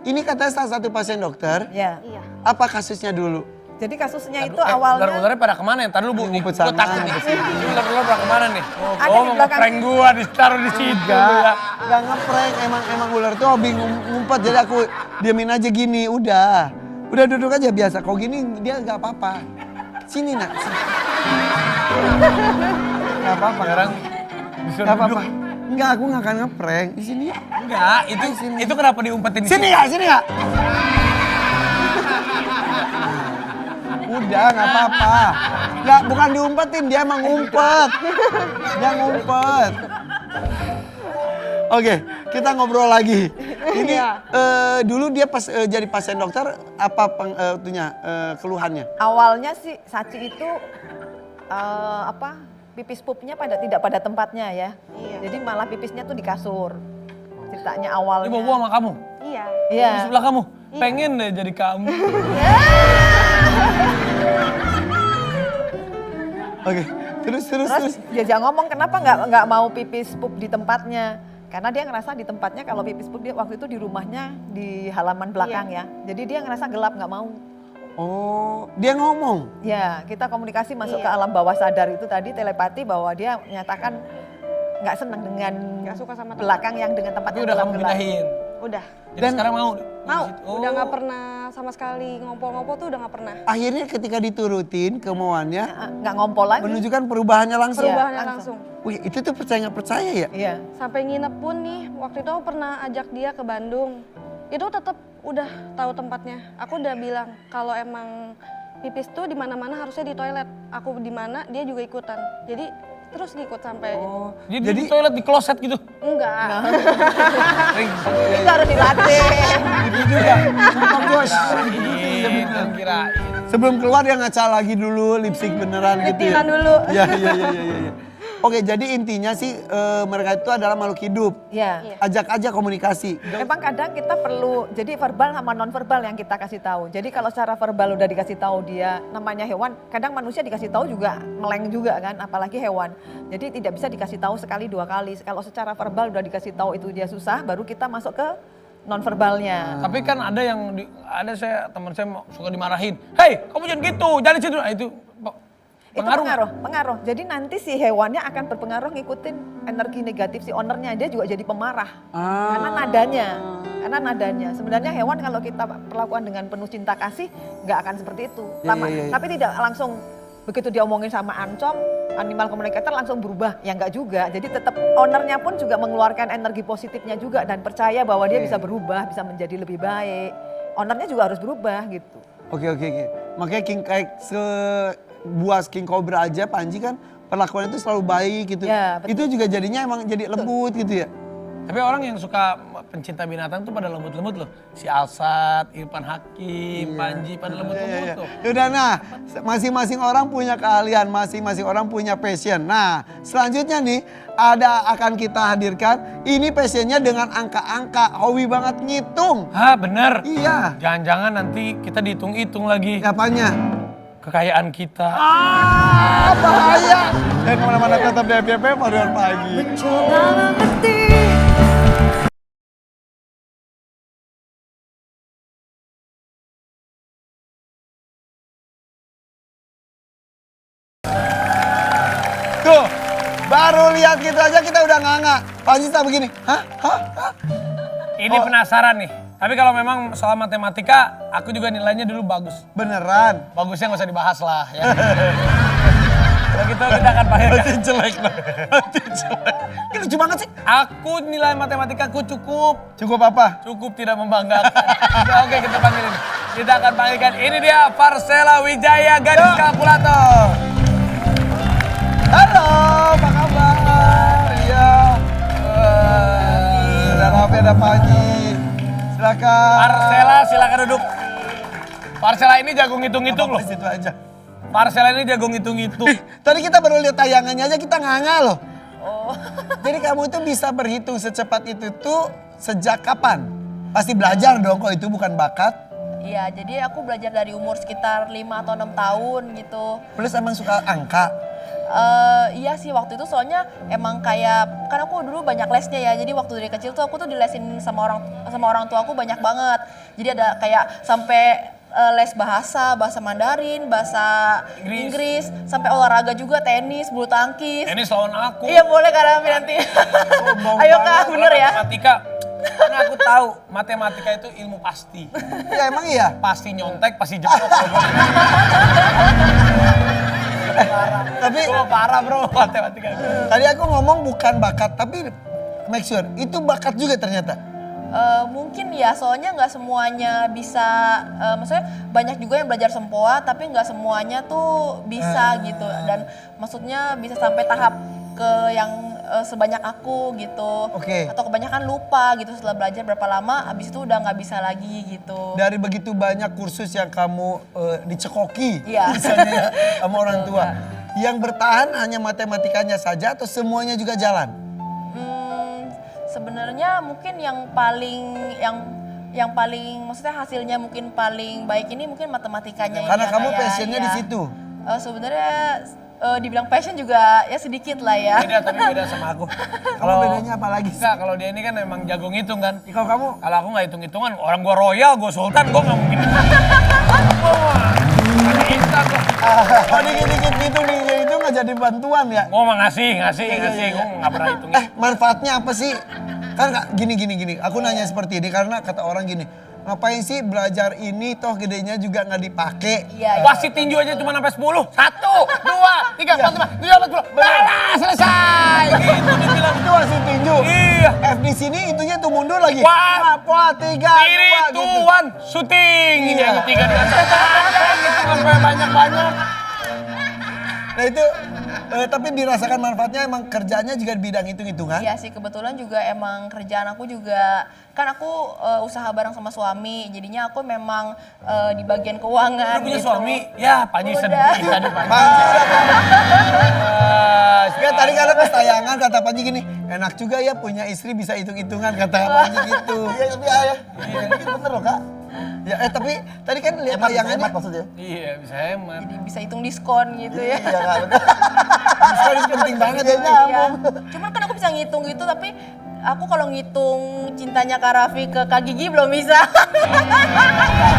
Speaker 1: Ini katanya salah satu pasien dokter.
Speaker 5: Ya.
Speaker 6: Iya.
Speaker 1: Apa kasusnya dulu?
Speaker 5: Jadi kasusnya itu awalnya
Speaker 2: Ular-ularnya pada kemana ya? Ntar dulu Bu, nih.
Speaker 1: Ngumpet
Speaker 2: Gua
Speaker 1: sana.
Speaker 2: takut nih. Ini ular-ular pada kemana nih?
Speaker 5: Ada di
Speaker 2: Mau
Speaker 5: belakang.
Speaker 2: prank gua ditaruh di situ.
Speaker 1: Enggak ngeprank, emang ular tuh hobi ngumpet. Jadi aku diemin aja gini, udah duduk aja biasa. Kok gini dia nggak apa-apa. Sini nak, sini. Nggak apa-apa.
Speaker 2: Sekarang disuruh
Speaker 1: Nggak apa-apa.
Speaker 2: duduk.
Speaker 1: Enggak, aku nggak akan ngeprank. Di sini ya.
Speaker 2: Enggak, itu kenapa diumpetin di
Speaker 1: Sini nggak? Udah, nggak apa-apa. Nggak, bukan diumpetin, dia emang ngumpet. Dia ngumpet. Oke, kita ngobrol lagi. Ini dulu dia pas jadi pasien dokter, apa keluhannya?
Speaker 5: awalnya sih Sachi itu pipis pupnya tidak pada tempatnya ya.
Speaker 6: Iya.
Speaker 5: Jadi malah pipisnya tuh di kasur. Ceritanya
Speaker 2: Ini
Speaker 5: awalnya.
Speaker 2: bobo sama kamu?
Speaker 6: Iya.
Speaker 5: Iya.
Speaker 2: Di sebelah kamu? Pengen deh jadi kamu.
Speaker 1: Oke, terus.
Speaker 5: Terus diajak ngomong kenapa nggak mau pipis pup di tempatnya? Karena dia ngerasa di tempatnya kalau pipis pup dia waktu itu di rumahnya di halaman belakang ya. Jadi dia ngerasa gelap nggak mau.
Speaker 1: Oh, dia ngomong.
Speaker 5: Ya kita komunikasi masuk ke
Speaker 6: Iya.
Speaker 5: alam bawah sadar itu tadi telepati bahwa dia menyatakan nggak senang dengan
Speaker 6: Nggak suka sama tempat.
Speaker 5: belakang yang dengan tempat
Speaker 2: Tapi
Speaker 5: yang
Speaker 2: udah kamu
Speaker 5: gelap-gelap.
Speaker 2: pindahin.
Speaker 6: Udah.
Speaker 2: Jadi sekarang mau?
Speaker 6: Mau.
Speaker 2: Oh.
Speaker 6: Udah nggak pernah sama sekali ngompol-ngompol tuh udah nggak pernah.
Speaker 1: Akhirnya ketika diturutin kemauannya,
Speaker 5: Nggak ngompol lagi.
Speaker 1: menunjukkan perubahannya langsung.
Speaker 5: Iya,
Speaker 6: Perubahannya
Speaker 5: langsung.
Speaker 6: langsung.
Speaker 1: Wih, itu tuh percaya nggak percaya ya?
Speaker 5: Iya.
Speaker 6: Sampai nginep pun nih, waktu itu aku pernah ajak dia ke Bandung. Itu tetap udah tahu tempatnya. Aku udah bilang kalau emang pipis tuh di mana-mana harusnya di toilet. Aku di mana dia juga ikutan. Jadi terus ngikut sampai
Speaker 2: Jadi di toilet di kloset gitu?
Speaker 6: enggak.
Speaker 2: Ring.
Speaker 5: Itu harus dilatih.
Speaker 1: Itu juga. Sumpah bos.
Speaker 2: Kirain.
Speaker 1: Sebelum keluar dia ngaca lagi dulu, lipstick beneran gitu ya.
Speaker 6: Lipstikan dulu.
Speaker 1: Iya. Oke, jadi intinya sih mereka itu adalah makhluk hidup.
Speaker 5: Ya.
Speaker 1: Ajak aja komunikasi.
Speaker 5: Memang kadang kita perlu, jadi verbal sama non verbal yang kita kasih tahu. Jadi kalau secara verbal udah dikasih tahu dia namanya hewan, kadang manusia dikasih tahu juga meleng juga kan, apalagi hewan. Jadi tidak bisa dikasih tahu sekali 2 kali. Kalau secara verbal udah dikasih tahu itu dia susah, baru kita masuk ke non verbalnya.
Speaker 2: Tapi kan ada yang teman saya suka dimarahin. Hei, kamu jangan gitu, jangan situ. Nah, itu pengaruh.
Speaker 5: Itu pengaruh. Jadi nanti si hewannya akan berpengaruh ngikutin energi negatif si ownernya. Dia juga jadi pemarah. Karena nadanya. Sebenarnya hewan kalau kita perlakukan dengan penuh cinta kasih, nggak akan seperti itu. Tapi tidak langsung begitu dia omongin sama ancom, animal communicator langsung berubah. Ya nggak juga. Jadi tetap ownernya pun juga mengeluarkan energi positifnya juga dan percaya bahwa dia bisa berubah, bisa menjadi lebih baik. Ownernya juga harus berubah gitu.
Speaker 1: Oke. Makanya buas King Cobra aja Panji kan perlakuan itu selalu baik gitu.
Speaker 5: Ya, betul.
Speaker 1: Itu juga jadinya emang jadi lembut gitu ya.
Speaker 2: Tapi orang yang suka pencinta binatang tuh pada lembut-lembut loh. Si Alsat, Irfan Hakim, Panji pada lembut-lembut tuh.
Speaker 1: Yaudah nah, masing-masing orang punya keahlian, masing-masing orang punya passion. Nah, selanjutnya nih akan kita hadirkan ini passionnya dengan angka-angka, hobi banget ngitung.
Speaker 2: Hah, bener?
Speaker 1: Iya.
Speaker 2: Jangan-jangan nanti kita dihitung-hitung lagi.
Speaker 1: Apanya?
Speaker 2: Kekayaan kita.
Speaker 1: Bahaya. Dan kemana-mana tetap di FYP Paduan Pagi.
Speaker 4: Mencoba mengerti.
Speaker 1: Tuh, baru lihat gitu aja kita udah nganga. Panji tak begini, hah?
Speaker 2: Ini penasaran nih. Tapi kalau memang soal matematika, aku juga nilainya dulu bagus.
Speaker 1: Beneran?
Speaker 2: Bagusnya nggak usah dibahas lah ya. Kalau gitu kita akan panggilkan.
Speaker 1: Nanti jelek loh. Nanti jelek. Ini lucu banget sih.
Speaker 2: Aku nilai matematikaku cukup.
Speaker 1: Cukup apa?
Speaker 2: Cukup tidak membanggakan. Ya, oke, kita panggilin. Kita akan panggilkan. Ini dia Farsela Wijaya, gadis kalkulator.
Speaker 1: Halo, apa kabar? Iya. Udah rapi ada Panji. Silakan.
Speaker 2: Farsela, silakan duduk. Farsela ini jago ngitung-ngitung loh.
Speaker 1: Di situ aja.
Speaker 2: Farsela ini jago ngitung-ngitung.
Speaker 1: Tadi kita baru lihat tayangannya aja kita nganga loh. Oh. Jadi kamu itu bisa berhitung secepat itu tuh sejak kapan? Pasti belajar dong kalau itu bukan bakat.
Speaker 7: Iya, jadi aku belajar dari umur sekitar 5 atau 6 tahun gitu.
Speaker 1: Plus emang suka angka.
Speaker 7: Iya sih waktu itu soalnya emang kayak kan aku dulu banyak lesnya ya. Jadi waktu dari kecil tuh aku tuh dilesin sama orang tua aku banyak banget. Jadi ada kayak sampai les bahasa Mandarin, bahasa Inggris, sampai olahraga juga, tenis, bulu tangkis.
Speaker 2: Ini lawan aku.
Speaker 7: Iya boleh Kak Raffi nanti. Ayo Kak, bener ya.
Speaker 2: Matematika. Karena aku tahu matematika itu ilmu pasti.
Speaker 1: Ya emang iya.
Speaker 2: Pasti nyontek, pasti jempol.
Speaker 1: Tapi
Speaker 2: Gue parah bro matematika.
Speaker 1: tadi aku ngomong bukan bakat, tapi make sure itu bakat juga ternyata.
Speaker 7: Mungkin ya soalnya nggak semuanya bisa, maksudnya banyak juga yang belajar sempoa tapi nggak semuanya tuh bisa gitu, dan maksudnya bisa sampai tahap ke yang sebanyak aku gitu.
Speaker 1: Oke.
Speaker 7: Atau kebanyakan lupa gitu setelah belajar berapa lama habis itu udah nggak bisa lagi gitu.
Speaker 1: Dari begitu banyak kursus yang kamu dicekoki
Speaker 7: Iya.
Speaker 1: misalnya sama orang tua. Yang bertahan hanya matematikanya saja atau semuanya juga jalan?
Speaker 7: Sebenarnya mungkin yang paling maksudnya hasilnya mungkin paling baik ini mungkin matematikanya.
Speaker 1: Karena
Speaker 7: ya,
Speaker 1: kamu
Speaker 7: kayak,
Speaker 1: passionnya di
Speaker 7: ya.
Speaker 1: situ.
Speaker 7: Sebenarnya dibilang passion juga ya sedikit lah ya.
Speaker 2: Beda sama aku.
Speaker 1: Kalau bedanya apa lagi?
Speaker 2: Enggak, kalau dia ini kan emang jago ngitung kan.
Speaker 1: Kalau kamu?
Speaker 2: Kalau aku nggak hitung-hitungan, orang gua royal, gua sultan, gua nggak mungkin.
Speaker 1: Oh dikit-dikit gitu nih, itu nggak jadi bantuan ya?
Speaker 2: Gua mah ngasih, gua nggak pernah hitung.
Speaker 1: Manfaatnya apa sih? Kan gini. Aku nanya seperti ini karena kata orang gini, ngapain sih belajar ini toh gedenya juga nggak dipakai?
Speaker 7: Iya.
Speaker 2: Wasit tinju aja cuma sampai 10. 1, 2, 3, 4, 5, 7, 8, 10. Balas, selesai. Gitu dibilang.
Speaker 1: Itu wasit tinju.
Speaker 2: Iya.
Speaker 1: di sini itunya tuh mundur lagi.
Speaker 2: Wah.
Speaker 1: Wah, 3, 2 gitu.
Speaker 2: 3, 2, 1, syuting. Ini
Speaker 1: Iya.
Speaker 2: yang ketiga dengan selesai. Gitu sampai banyak-banyak.
Speaker 1: Nah itu, tapi dirasakan manfaatnya emang kerjanya juga di bidang hitung-hitungan.
Speaker 7: Iya sih, kebetulan juga emang kerjaan aku juga, kan aku usaha bareng sama suami, jadinya aku memang di bagian keuangan.
Speaker 2: Lu punya
Speaker 7: gitu.
Speaker 2: suami? Ya, Panji
Speaker 7: Udah.
Speaker 2: sedih tadi Panji.
Speaker 1: Panji udah kan. Ya tadi karena Bahkan kata Panji gini, enak juga ya punya istri bisa hitung-hitungan, kata Panji gitu.
Speaker 3: Iya tapi ayah, ini bener loh kak.
Speaker 1: Ya tadi kan lihat
Speaker 3: Hemat,
Speaker 1: tayangannya.
Speaker 3: hemat maksudnya.
Speaker 2: Iya, bisa hemat.
Speaker 7: Jadi bisa hitung diskon gitu ya.
Speaker 3: Iya kak bener.
Speaker 1: Diskon itu penting banget ya.
Speaker 7: Iya. Cuman kan aku bisa ngitung gitu tapi aku kalau ngitung cintanya Kak Raffi ke Kak Gigi belum bisa.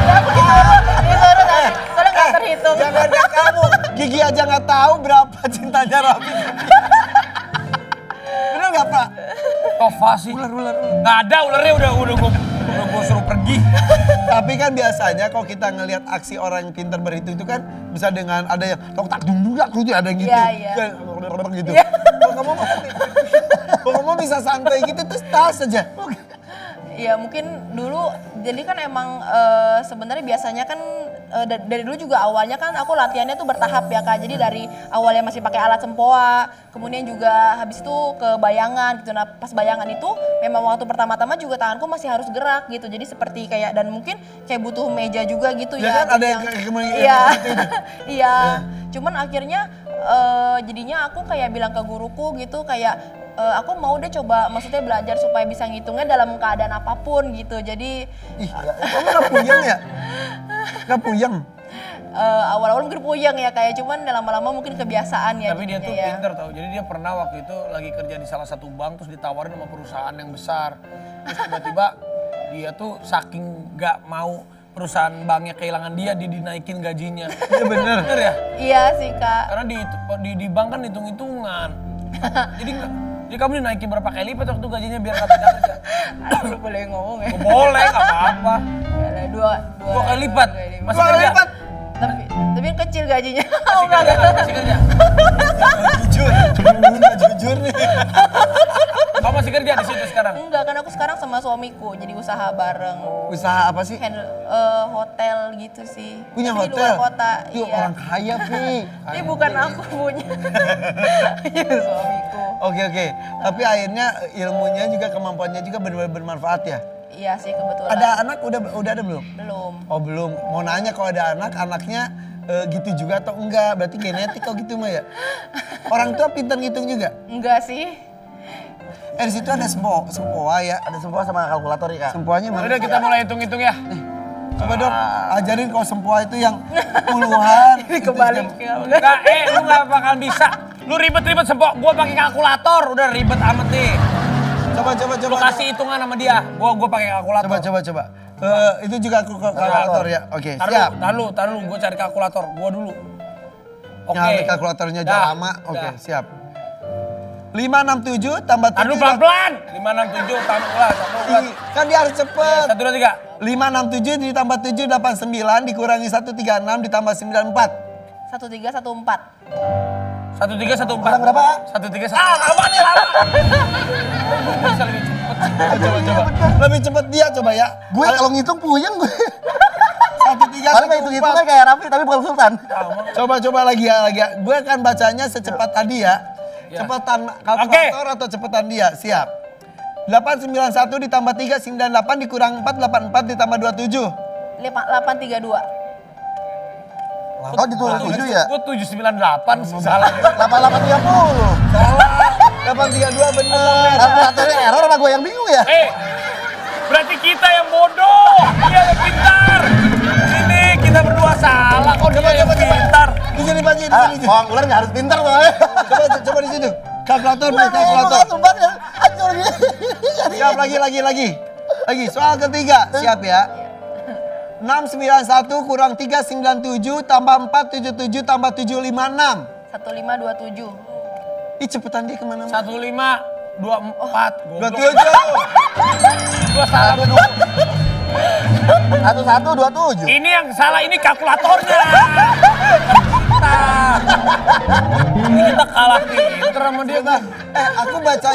Speaker 7: Ya, aku disuruh soalnya nggak terhitung.
Speaker 1: Jangan kamu, Gigi aja nggak tahu berapa cintanya Raffi. Bener nggak Pak?
Speaker 2: Tova sih. Ular. Nggak ada ularnya udah gue suruh pergi.
Speaker 1: Tapi kan biasanya kalau kita ngelihat aksi orang yang pintar berhitung itu kan bisa dengan ada yang tak dunduk ada yang gitu.
Speaker 7: Iya.
Speaker 1: Gitu.
Speaker 7: Iya.
Speaker 1: Kalau kamu bisa santai gitu terus tas aja.
Speaker 7: Iya mungkin dulu jadi kan emang sebenarnya biasanya kan dari dulu juga awalnya kan aku latihannya tuh bertahap ya Kak. Jadi dari awalnya masih pakai alat sempoa, kemudian juga habis itu ke bayangan gitu. Nah pas bayangan itu memang waktu pertama-tama juga tanganku masih harus gerak gitu. Jadi seperti kayak dan mungkin kayak butuh meja juga gitu
Speaker 1: Ya
Speaker 7: ya.
Speaker 1: kan ada yang
Speaker 7: Iya. Iya. Cuman akhirnya jadinya aku kayak bilang ke guruku gitu kayak aku mau deh coba maksudnya belajar supaya bisa ngitungnya dalam keadaan apapun gitu. Jadi
Speaker 1: Ih, kamu gak puyeng ya? Gak puyeng?
Speaker 7: awal-awal mungkin puyeng ya kayak cuman lama-lama mungkin kebiasaan ya.
Speaker 2: Tapi dia
Speaker 7: jadinya
Speaker 2: tuh
Speaker 7: ya.
Speaker 2: pinter tau. Jadi dia pernah waktu itu lagi kerja di salah satu bank terus ditawarin sama perusahaan yang besar. Terus tiba-tiba dia tuh saking gak mau perusahaan banknya kehilangan dia dinaikin gajinya.
Speaker 1: Iya bener.
Speaker 2: Bener ya?
Speaker 7: Iya sih Kak.
Speaker 2: Karena di bank kan hitung-hitungan. Jadi kamu dinaikin berapa kali lipat waktu gajinya biar gak pindah kerja?
Speaker 7: Aduh, boleh ngomong ya.
Speaker 2: Oh, boleh, gak apa-apa.
Speaker 7: Yalah,
Speaker 2: Dua kali lipat. Masih
Speaker 1: Dua kali
Speaker 2: kerja?
Speaker 1: lipat?
Speaker 7: Tapi kan kecil gajinya.
Speaker 2: Masih kerja nggak? Masih kerja?
Speaker 1: Jujur nih.
Speaker 2: Kamu masih kerja di situ sekarang?
Speaker 7: Enggak, kan aku sekarang sama suamiku jadi usaha bareng.
Speaker 1: Usaha apa sih?
Speaker 7: Handle hotel gitu sih.
Speaker 1: Punya
Speaker 7: Tapi
Speaker 1: hotel?
Speaker 7: Di luar kota.
Speaker 1: Itu
Speaker 7: Iya.
Speaker 1: orang kaya, Pi.
Speaker 7: Ini bukan aku punya. Iya suamiku.
Speaker 1: Oke. Tapi akhirnya ilmunya juga kemampuannya juga benar-benar bermanfaat ya.
Speaker 7: Iya sih kebetulan.
Speaker 1: Ada anak udah ada belum?
Speaker 7: Belum.
Speaker 1: Oh belum. Mau nanya kalau ada anak, anaknya gitu juga atau enggak? Berarti genetik kok gitu mah ya. Orang tua pintar ngitung juga.
Speaker 7: Enggak sih.
Speaker 1: Di situ ada sempoa ya.
Speaker 3: Ada semua sama kalkulator ya kak.
Speaker 1: Sempoanya mana?
Speaker 2: Udah kita mulai hitung-hitung ya.
Speaker 1: Coba dong, ajarin kalau sempoa itu yang puluhan.
Speaker 7: Ini kebalik.
Speaker 2: Enggak, lu gak bakal bisa. Lu ribet-ribet sempok, gua pakai kalkulator, udah ribet amat nih.
Speaker 1: Coba.
Speaker 2: Lu kasih hitungan sama dia, gua pakai kalkulator.
Speaker 1: Coba. Itu juga aku kalkulator ya. Oke, siap.
Speaker 2: Tahan lu, gua cari kalkulator, gua dulu. Oke.
Speaker 1: Nyari kalkulatornya
Speaker 2: Dah,
Speaker 1: jauh lama. Oke,
Speaker 2: dah.
Speaker 1: siap. 567 tambah 7.
Speaker 2: Tahan lu pelan-pelan. 567 tambah pelan.
Speaker 1: Kan dia harus cepet.
Speaker 2: 1, 2, 3.
Speaker 1: 567 ditambah 789 dikurangi 136 ditambah 94.
Speaker 7: 1314.
Speaker 2: 1314.
Speaker 3: Orang berapa?
Speaker 2: 1314. Lama nih, lama. Bisa lebih cepet.
Speaker 1: Coba. Lebih cepet dia coba ya.
Speaker 3: Gue kalau ngitung puyeng gue.
Speaker 1: 1314.
Speaker 3: Paling kayak hitung-hitungnya kayak Raffi tapi bukan Sultan.
Speaker 1: Coba lagi ya. Gue akan bacanya secepat tadi ya.
Speaker 2: Ya.
Speaker 1: Cepetan kalkulator atau cepetan dia. Siap. 891 ditambah 398 dikurang 484 ditambah 27.
Speaker 7: 832.
Speaker 3: Oh ditulis 7 ya?
Speaker 2: Gua 798 salah.
Speaker 3: 8830.
Speaker 1: Salah. 832 bener.
Speaker 3: Kalkulatornya error apa gue yang bingung ya?
Speaker 2: Berarti kita yang bodoh. Dia yang pintar. Ini kita berdua salah. Kok dia yang pintar?
Speaker 1: Di sini Pak Ji, di
Speaker 3: Ah,
Speaker 1: sini.
Speaker 3: orang ular nggak harus pintar soalnya.
Speaker 1: Coba di situ. Kalkulator,
Speaker 3: Udah
Speaker 1: kalkulator.
Speaker 3: sumpah ya. Hancur gini.
Speaker 1: Siap lagi. Soal ketiga, siap ya. 691 kurang 397 tambah 477 tambah 756.
Speaker 7: 1527.
Speaker 1: Ih cepetan dia kemana-mana.
Speaker 2: 1524.
Speaker 1: 27.
Speaker 2: Gua salah dulu.
Speaker 3: 1127.
Speaker 2: Ini yang salah ini kalkulatornya. Ini kita kalah pinter sama dia.
Speaker 1: Aku baca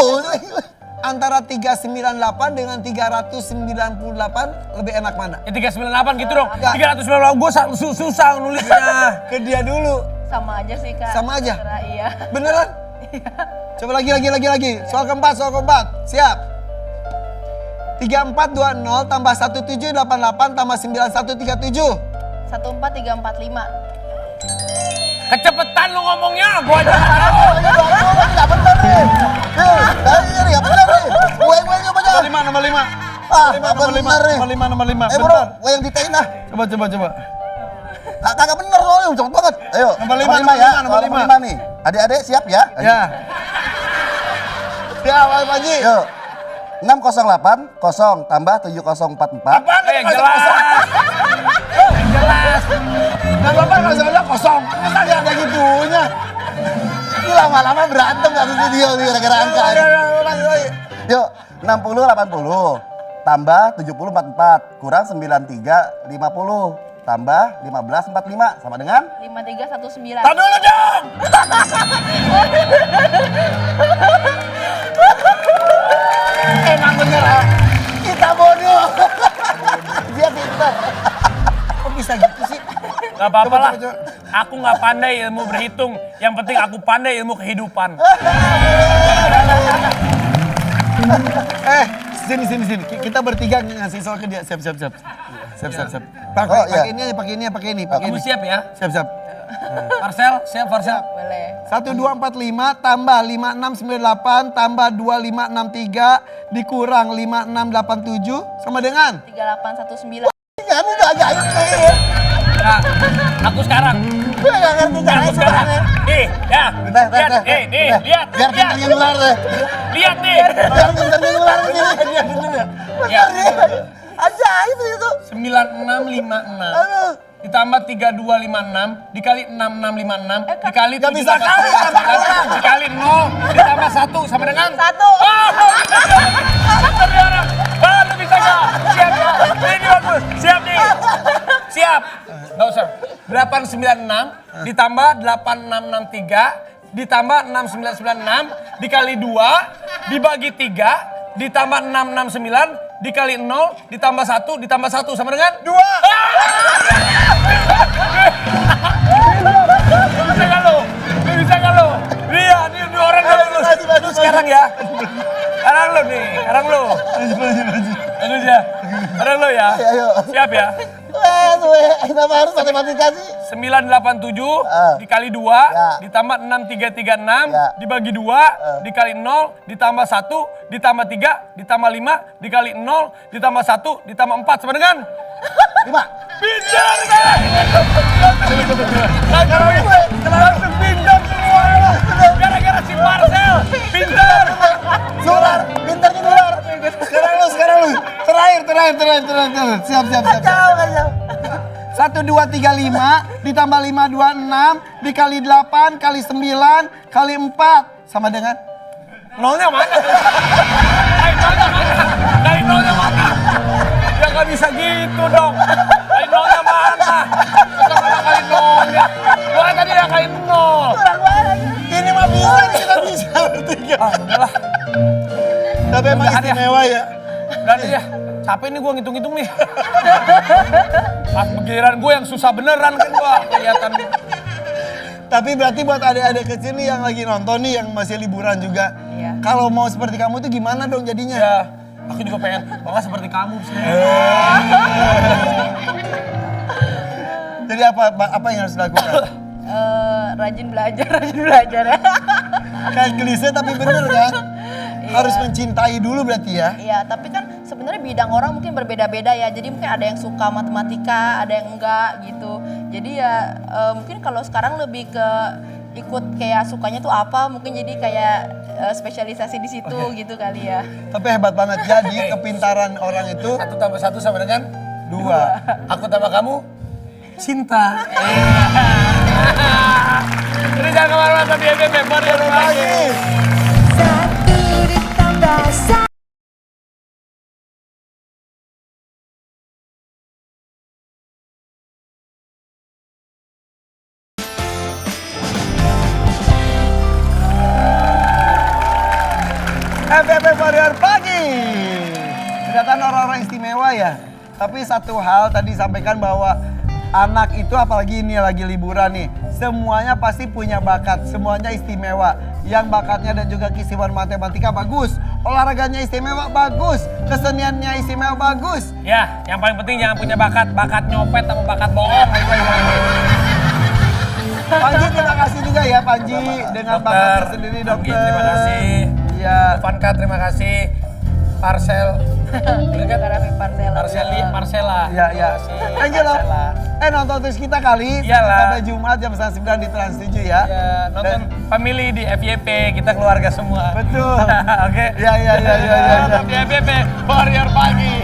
Speaker 1: antara 398 dengan 398 lebih enak mana?
Speaker 2: Ya 398 gitu dong.
Speaker 1: Enggak.
Speaker 2: 398 gue susah nulisnya.
Speaker 1: Ke dia dulu.
Speaker 7: Sama aja sih Kak.
Speaker 1: Sama aja?
Speaker 7: Terserah, iya.
Speaker 1: Beneran? Coba lagi. Soal keempat. Siap. 3420 tambah 1788 tambah 9137.
Speaker 7: 14345.
Speaker 2: Kecepetan lu ngomongnya, gua aja nggak tahu.
Speaker 3: Nggak bener nih.
Speaker 1: nomor lima,
Speaker 3: bener nih.
Speaker 1: nomor lima.
Speaker 3: Bro,
Speaker 1: Bentar.
Speaker 3: gue yang ditain ah.
Speaker 1: Coba.
Speaker 3: Kagak bener soalnya, cepet banget. Ayo,
Speaker 1: Nomor lima,
Speaker 3: ya.
Speaker 1: nomor lima.
Speaker 3: Nih. Adik-adik siap ya?
Speaker 1: Ya. Ya, Pak Panji.
Speaker 3: Yuk. 608 0 tambah 7044.
Speaker 2: Apaan yang jelas? Yang jelas.
Speaker 1: Nah, Bapak kalau saya kosong. Masa nggak ada gitunya?
Speaker 3: Ini lama-lama berantem satu video nih gara-gara angka. Yuk, 60 80 tambah 70 44 kurang 93 50 tambah 15 45 sama dengan
Speaker 7: 5319.
Speaker 2: Tahan dulu dong.
Speaker 3: emang bener ah. Kita bodoh. Dia pintar.
Speaker 1: Kok bisa gitu sih?
Speaker 2: Gak apa-apa lah.
Speaker 1: Coba.
Speaker 2: Aku gak pandai ilmu berhitung. Yang penting aku pandai ilmu kehidupan.
Speaker 1: Sini. Kita bertiga ngasih soal ke dia. Siap.
Speaker 3: Oh, iya.
Speaker 1: Pakai ini.
Speaker 2: Kamu siap ya?
Speaker 1: Siap.
Speaker 2: Parcel, siap Parcel.
Speaker 7: Boleh.
Speaker 1: 1245 tambah 5698 tambah 2563 dikurang 5687 sama dengan
Speaker 7: 3819.
Speaker 3: Kan udah agak ini.
Speaker 2: Nah, aku sekarang.
Speaker 3: Gue gak ngerti caranya
Speaker 2: Aku sekarang.
Speaker 3: sebenarnya.
Speaker 2: Nih, ya.
Speaker 3: Bentar.
Speaker 2: Lihat, lihat.
Speaker 3: Biar pintarnya nular deh.
Speaker 2: Lihat nih.
Speaker 3: Biar pintarnya nular di sini.
Speaker 1: Iya bener ya.
Speaker 2: Ya.
Speaker 3: Bener nih. Ajaib itu.
Speaker 2: 9656
Speaker 3: Aduh.
Speaker 2: ditambah 3256 dikali 6656 dikali
Speaker 1: Gak bisa
Speaker 2: 789 dikali 0 ditambah 1 sama dengan
Speaker 7: 1.
Speaker 2: Saudara, lu bisa gak? Siap ya? Ini bagus, siap nih. Siap. Gak usah. 896 ditambah 8663 ditambah 6996 dikali 2 dibagi 3 ditambah 669 dikali 0 ditambah 1 ditambah 1 sama dengan 2. Bisa gak lo? Iya, ini orang udah lulus. Lu sekarang ya. Sekarang lo nih, sekarang lo. Bagus ya. Sekarang lo ya.
Speaker 3: Ayo.
Speaker 2: Siap ya.
Speaker 3: Kenapa harus matematika sih?
Speaker 2: 987 dikali 2
Speaker 3: Ya.
Speaker 2: ditambah 6336
Speaker 3: Ya.
Speaker 2: dibagi 2 dikali 0 ditambah 1 ditambah 3 ditambah 5 dikali 0 ditambah 1 ditambah 4 sama dengan
Speaker 3: 5.
Speaker 2: pintar kan? Langsung pintar semua. Gara-gara si Marcel pintar.
Speaker 3: Nular, pintarnya nular.
Speaker 1: Sekarang lu. Terakhir. Siap.
Speaker 3: Kacau.
Speaker 1: 1235 ditambah 526 dikali 8 kali 9 kali 4 sama dengan
Speaker 2: Nolnya mana? Dari nolnya mana? Ya nggak bisa gitu dong. Dari nolnya mana? Kenapa kali nolnya? Gua kan tadi yang kali nol.
Speaker 1: ini mah bisa kita bisa bertiga.
Speaker 2: Udahlah.
Speaker 1: Tapi emang
Speaker 2: Udahan ya.
Speaker 1: istimewa ya.
Speaker 2: Udah nih ya. Capek nih gua ngitung-ngitung nih. Pas giliran gua yang susah beneran kan gua kelihatan.
Speaker 1: Tapi berarti buat adik-adik kecil nih yang lagi nonton nih yang masih liburan juga.
Speaker 7: Iya.
Speaker 1: Kalau mau seperti kamu tuh gimana dong jadinya?
Speaker 2: Ya, aku juga pengen banget seperti kamu sih.
Speaker 1: Jadi apa yang harus dilakukan?
Speaker 7: Rajin belajar ya.
Speaker 1: Kayak klise tapi bener kan? Harus mencintai dulu berarti ya.
Speaker 7: Iya, tapi kan sebenarnya bidang orang mungkin berbeda-beda ya. Jadi mungkin ada yang suka matematika, ada yang enggak gitu. Jadi ya mungkin kalau sekarang lebih ke ikut kayak sukanya tuh apa, mungkin jadi kayak spesialisasi di situ gitu kali ya.
Speaker 1: Tapi hebat banget. Jadi kepintaran orang itu
Speaker 2: 1 tambah 1 sama dengan
Speaker 1: 2.
Speaker 2: Aku tambah kamu cinta. Jadi jangan kemana-mana tapi ya member ya lagi.
Speaker 4: Satu ditambah satu.
Speaker 1: FFP Warrior Pagi. Kedatangan orang-orang istimewa ya. Tapi satu hal tadi sampaikan bahwa anak itu apalagi ini lagi liburan nih. Semuanya pasti punya bakat, semuanya istimewa. Yang bakatnya dan juga keistimewaan matematika bagus. Olahraganya istimewa bagus, keseniannya istimewa bagus.
Speaker 2: Ya, yang paling penting jangan punya bakat nyopet sama bakat bohong.
Speaker 1: Panji terima kasih juga ya Panji dengan bakatnya sendiri dokter.
Speaker 2: Terima kasih.
Speaker 1: Iya.
Speaker 2: Vanka terima kasih. Parcel. Bener kan?
Speaker 7: Raffi Parsela.
Speaker 2: Parsela.
Speaker 1: Iya, iya. Thank you loh.
Speaker 2: Parsela.
Speaker 1: Nonton terus kita kali.
Speaker 2: Iyalah.
Speaker 1: Sampai Jumat jam 9 di Trans 7 ya.
Speaker 2: Ya, nonton family di FYP, kita keluarga semua.
Speaker 1: Betul.
Speaker 2: Oke.
Speaker 1: Iya.
Speaker 2: Nonton di FYP, Warrior Pagi.